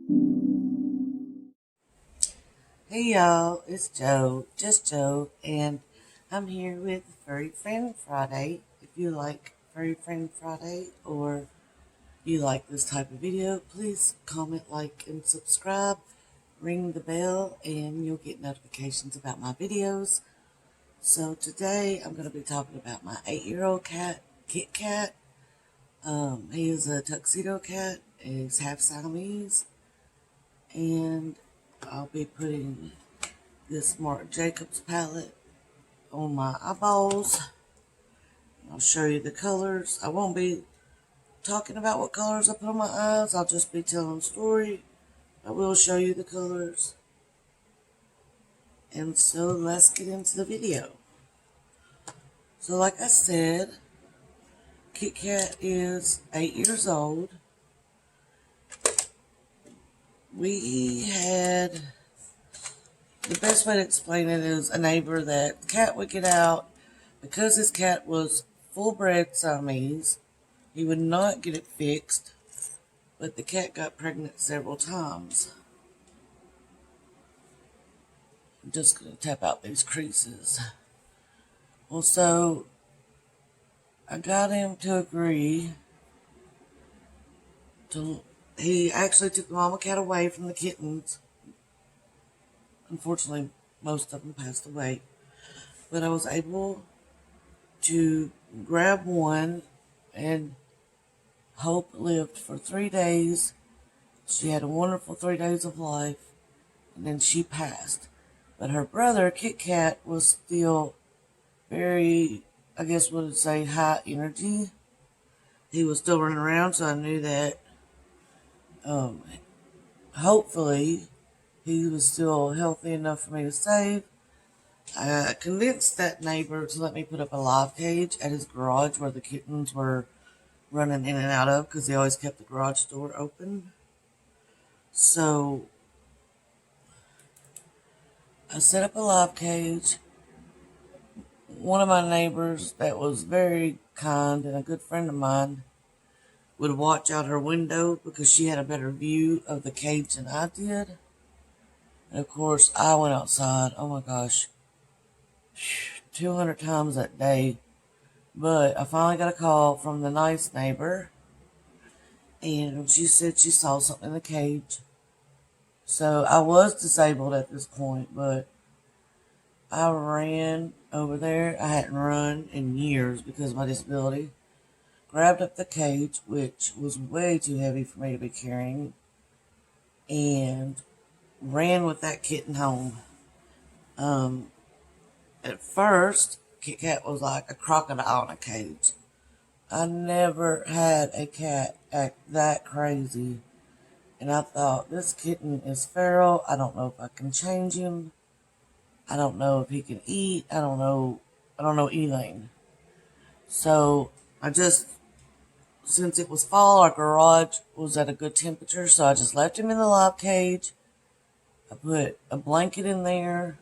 Hey y'all, it's Joe, just Joe, and I'm here with Furry Friend Friday. If you like Furry Friend Friday or you like this type of video, please comment, like, and subscribe. Ring the bell and you'll get notifications about my videos. So today I'm going to be talking about my 8-year-old cat, KitKat. He is a tuxedo cat. He's half Siamese. And I'll be putting this Marc Jacobs palette on my eyeballs. I'll show you the colors. I won't be talking about what colors I put on my eyes. I'll just be telling a story. I will show you the colors. And so let's get into the video. So like I said, KitKat is 8 years old. We had, the best way to explain it is a neighbor that the cat would get out. Because his cat was full-bred Siamese, he would not get it fixed, but the cat got pregnant several times. I'm just going to tap out these creases. Well, so I got him to agree to, he actually took the mama cat away from the kittens. Unfortunately, most of them passed away, but I was able to grab one, and Hope lived for 3 days. She had a wonderful 3 days of life, and then she passed. But her brother, KitKat, was still very, I guess what would say, high energy. He was still running around, so I knew that hopefully he was still healthy enough for me to save. I convinced that neighbor to let me put up a live cage at his garage where the kittens were running in and out of, because he always kept the garage door open. So I set up a live cage. One of my neighbors that was very kind and a good friend of mine would watch out her window because she had a better view of the cage than I did. And of course, I went outside, oh my gosh, 200 times that day. But I finally got a call from the nice neighbor, and she said she saw something in the cage. So I was disabled at this point, but I ran over there. I hadn't run in years because of my disability. Grabbed up the cage, which was way too heavy for me to be carrying, and ran with that kitten home. At first, KitKat was like a crocodile in a cage. I never had a cat act that crazy. And I thought, this kitten is feral. I don't know if I can change him. I don't know if he can eat. I don't know anything. So since it was fall, our garage was at a good temperature, so I just left him in the live cage. I put a blanket in there,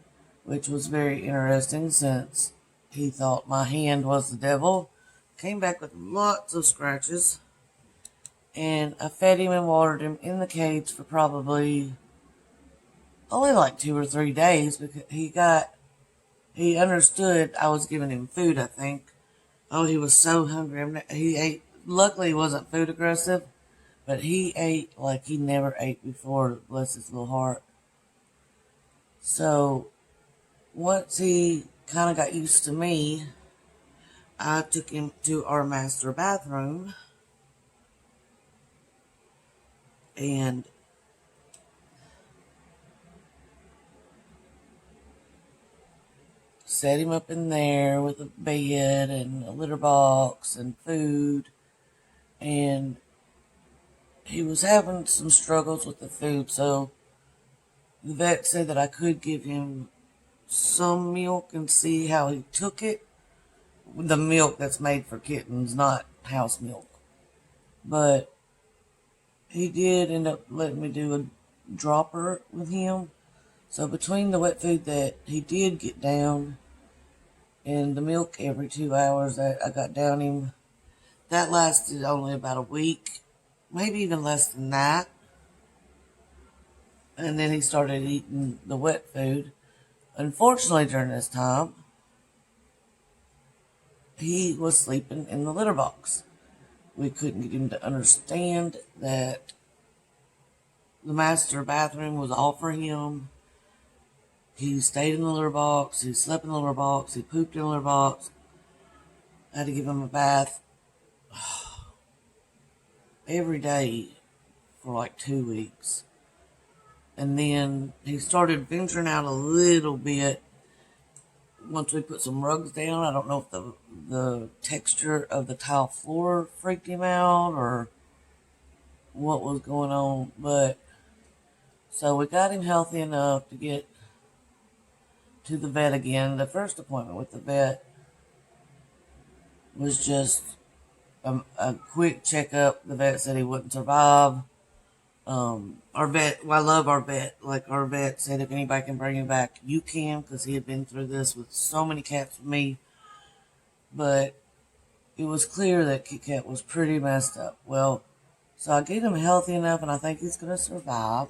which was very interesting since he thought my hand was the devil. Came back with lots of scratches. And I fed him and watered him in the cage for probably only like 2 or 3 days, because he understood I was giving him food, I think. Oh, he was so hungry. He ate. Luckily, he wasn't food aggressive, but he ate like he never ate before, bless his little heart. So once he kind of got used to me, I took him to our master bathroom and set him up in there with a bed and a litter box and food. And he was having some struggles with the food, so the vet said that I could give him some milk and see how he took it. The milk that's made for kittens, not house milk. But he did end up letting me do a dropper with him. So between the wet food that he did get down and the milk every 2 hours that I got down him, that lasted only about a week, maybe even less than that. And then he started eating the wet food. Unfortunately, during this time, he was sleeping in the litter box. We couldn't get him to understand that the master bathroom was all for him. He stayed in the litter box. He slept in the litter box. He pooped in the litter box. I had to give him a bath every day for like 2 weeks. And then he started venturing out a little bit once we put some rugs down. I don't know if the texture of the tile floor freaked him out or what was going on. But so we got him healthy enough to get to the vet again. The first appointment with the vet was just a quick checkup. The vet said he wouldn't survive. Our vet, well, I love our vet. Like, our vet said, if anybody can bring him back, you can, because he had been through this with so many cats with me. But it was clear that KitKat was pretty messed up. Well, so I get him healthy enough, and I think he's going to survive.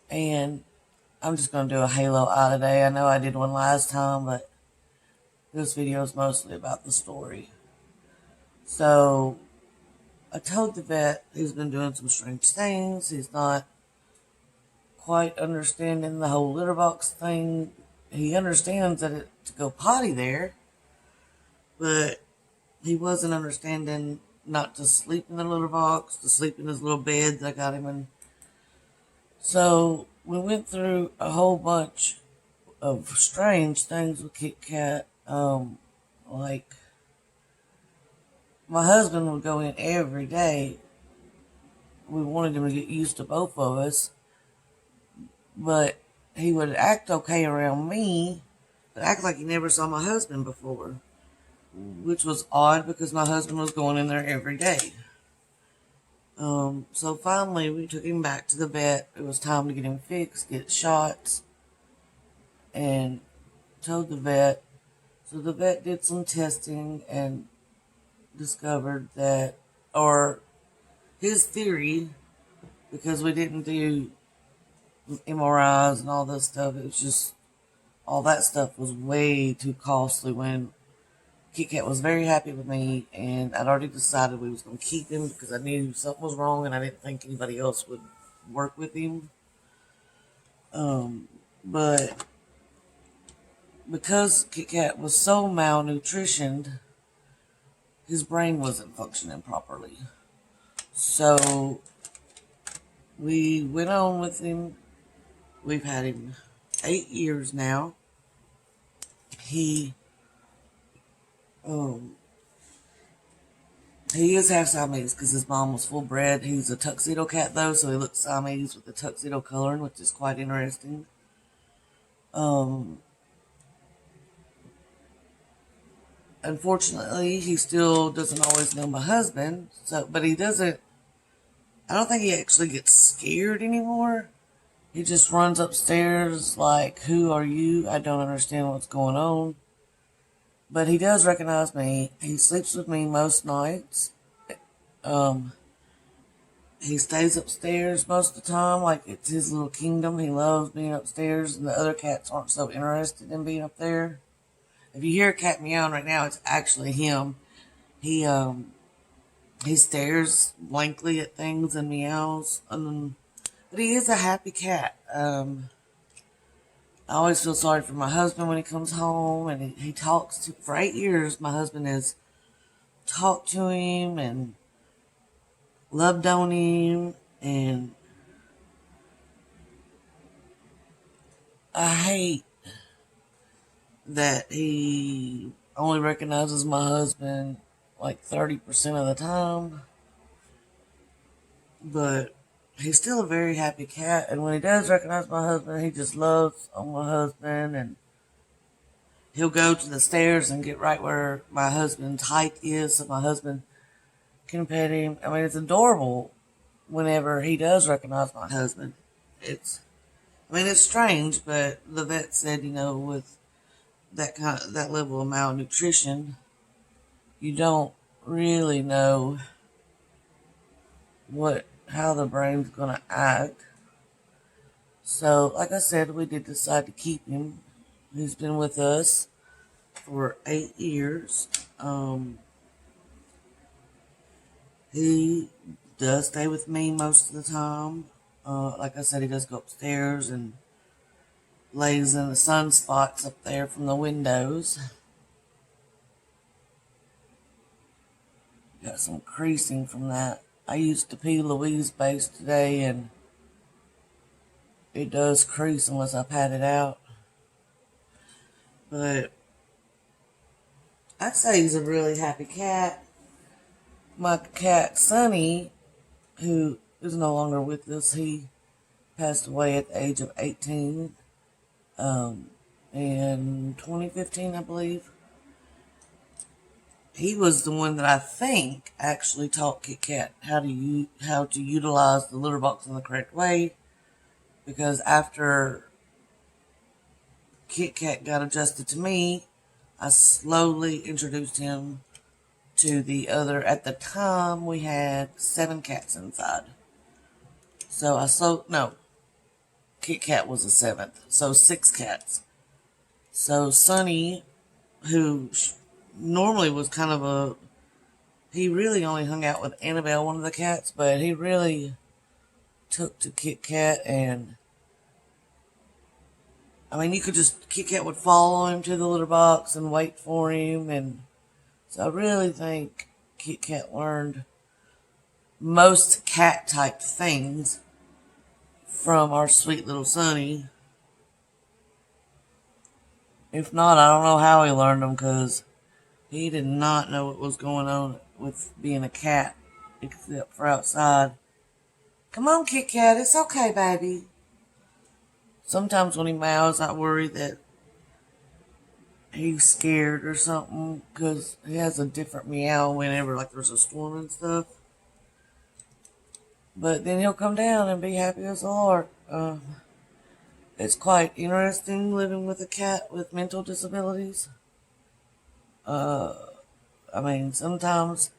And I'm just going to do a halo eye today. I know I did one last time, but this video is mostly about the story. So I told the vet he's been doing some strange things. He's not quite understanding the whole litter box thing. He understands that to go potty there, but he wasn't understanding not to sleep in the litter box, to sleep in his little bed that I got him in. So we went through a whole bunch of strange things with KitKat. Like, my husband would go in every day. We wanted him to get used to both of us. But he would act okay around me, but act like he never saw my husband before. Which was odd because my husband was going in there every day. So finally we took him back to the vet. It was time to get him fixed, get shots. And told the vet. So the vet did some testing and discovered that, or his theory, because we didn't do MRIs and all this stuff, it was just, all that stuff was way too costly when KitKat was very happy with me, and I'd already decided we was going to keep him because I knew something was wrong and I didn't think anybody else would work with him. But because KitKat was so malnutritioned, his brain wasn't functioning properly. So we went on with him. We've had him 8 years now. He is half Siamese because his mom was full bred. He's a tuxedo cat though, so he looks Siamese with the tuxedo coloring, which is quite interesting. Unfortunately, he still doesn't always know my husband. But he doesn't. I don't think he actually gets scared anymore. He just runs upstairs like, "Who are you? I don't understand what's going on." But he does recognize me. He sleeps with me most nights. He stays upstairs most of the time, like it's his little kingdom. He loves being upstairs, and the other cats aren't so interested in being up there. If you hear a cat meowing right now, it's actually him. He stares blankly at things and meows. But he is a happy cat. I always feel sorry for my husband when he comes home, and he talks to, for 8 years, my husband has talked to him and loved on him, and I hate that he only recognizes my husband like 30% of the time, but he's still a very happy cat, and when he does recognize my husband, he just loves on my husband, and he'll go to the stairs and get right where my husband's height is so my husband can pet him. I mean, it's adorable whenever he does recognize my husband. It's strange, but the vet said, with that level of malnutrition, you don't really know how the brain's gonna act. So, like I said, we did decide to keep him. He's been with us for 8 years. He does stay with me most of the time. Like I said, he does go upstairs and lays in the sunspots up there from the windows. Got some creasing from that. I used to pee Louise base today, and it does crease unless I pat it out. But I'd say he's a really happy cat. My cat, Sonny, who is no longer with us, he passed away at the age of 18 in 2015, I believe. He was the one that I think actually taught KitKat how to utilize the litter box in the correct way, because after KitKat got adjusted to me, I slowly introduced him to the other. At the time, we had 7 cats inside. So KitKat was the 7th. So 6 cats. So Sonny, who normally was kind of he really only hung out with Annabelle, one of the cats, but he really took to KitKat, and I mean, KitKat would follow him to the litter box and wait for him, and so I really think KitKat learned most cat-type things from our sweet little Sonny. If not, I don't know how he learned them, because he did not know what was going on with being a cat, except for outside. Come on, KitKat, it's okay, baby. Sometimes when he meows, I worry that he's scared or something, because he has a different meow whenever, like, there's a storm and stuff. But then he'll come down and be happy as a lark. It's quite interesting living with a cat with mental disabilities. I mean, sometimes,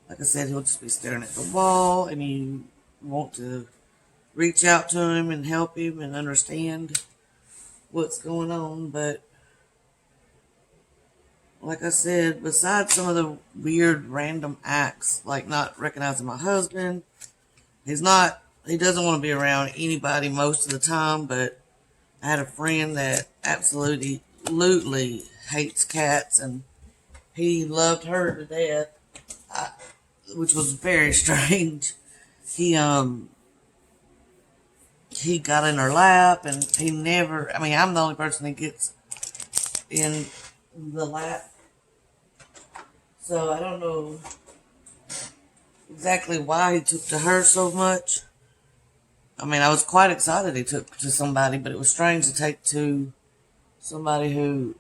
like I said, he'll just be staring at the wall, and you want to reach out to him and help him and understand what's going on. But like I said, besides some of the weird random acts, like not recognizing my husband, he doesn't want to be around anybody most of the time. But I had a friend that absolutely hates cats, and he loved her to death, which was very strange. He got in her lap, and I'm the only person that gets in the lap. So I don't know exactly why he took to her so much. I mean, I was quite excited he took to somebody, but it was strange to take to somebody who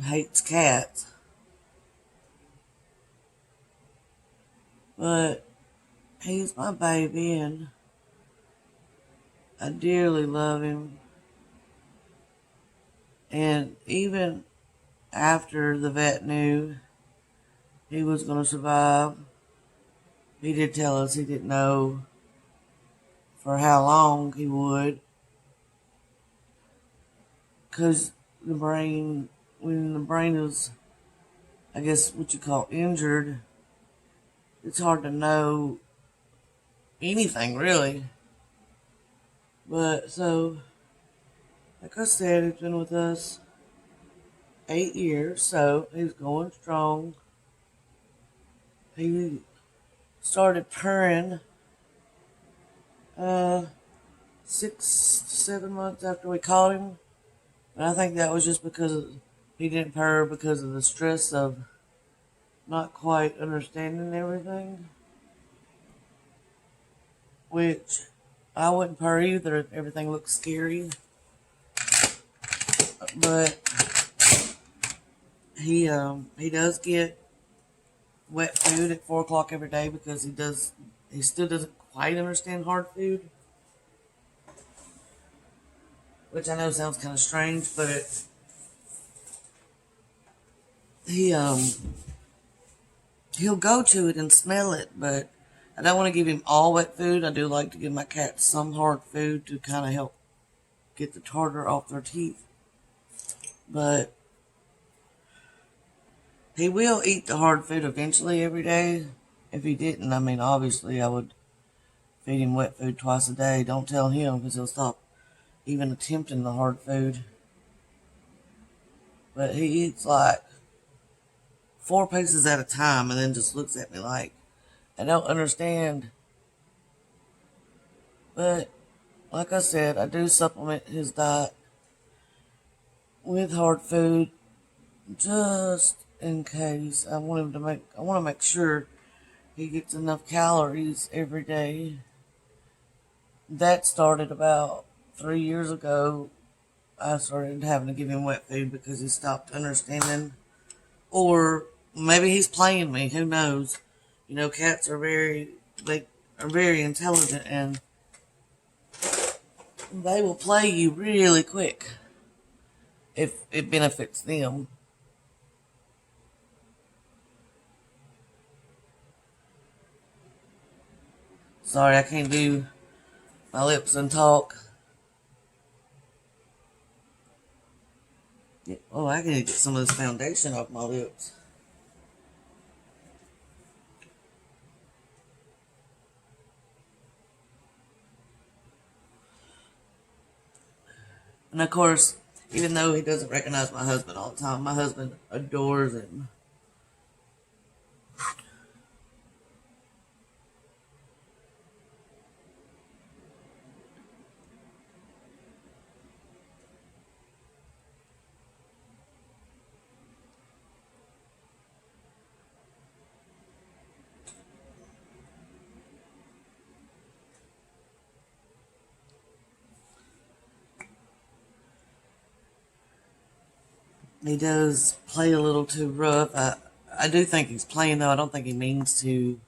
hates cats. But he's my baby, and I dearly love him. And even after the vet knew he was going to survive, he did tell us he didn't know for how long he would. Because when the brain is, I guess, what you call injured, it's hard to know anything, really. But, so, like I said, he's been with us 8 years, so he's going strong. He started purring 6 to 7 months after we caught him. And I think that was just because he didn't purr because of the stress of not quite understanding everything. Which I wouldn't purr either if everything looked scary. But he does get wet food at 4 o'clock every day because he still doesn't quite understand hard food. Which I know sounds kind of strange, but he'll go to it and smell it, but I don't want to give him all wet food. I do like to give my cat some hard food to kind of help get the tartar off their teeth. But he will eat the hard food eventually every day. If he didn't, I mean, obviously I would feed him wet food twice a day. Don't tell him, because he'll stop even attempting the hard food. But he eats like 4 pieces at a time and then just looks at me like, I don't understand. But like I said, I do supplement his diet with hard food just in case. I want to make sure he gets enough calories every day. That started about 3 years ago. I started having to give him wet food because he stopped understanding. Or maybe he's playing me, who knows. You know, cats are very intelligent, and they will play you really quick if it benefits them. Sorry, I can't do my lips and talk. Oh, I gotta get some of this foundation off my lips. And of course, even though he doesn't recognize my husband all the time, my husband adores him. He does play a little too rough. I do think he's playing, though. I don't think he means to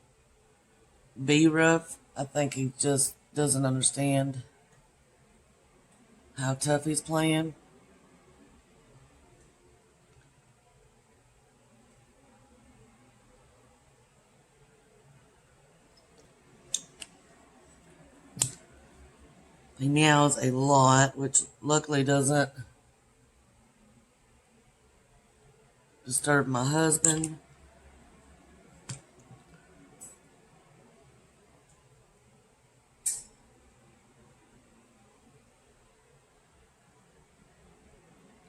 be rough. I think he just doesn't understand how tough he's playing. He meows a lot, which luckily doesn't disturb my husband.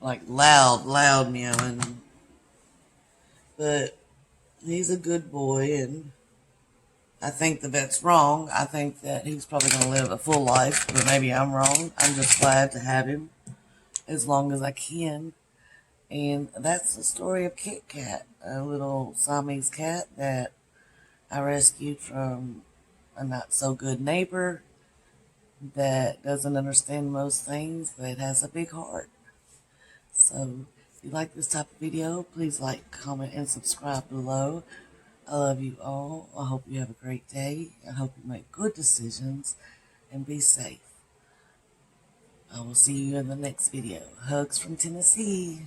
Like loud meowing. But he's a good boy, and I think the vet's wrong. I think that he's probably going to live a full life, but maybe I'm wrong. I'm just glad to have him as long as I can. And that's the story of KitKat, a little Siamese cat that I rescued from a not-so-good neighbor that doesn't understand most things, but has a big heart. So, if you like this type of video, please like, comment, and subscribe below. I love you all. I hope you have a great day. I hope you make good decisions and be safe. I will see you in the next video. Hugs from Tennessee.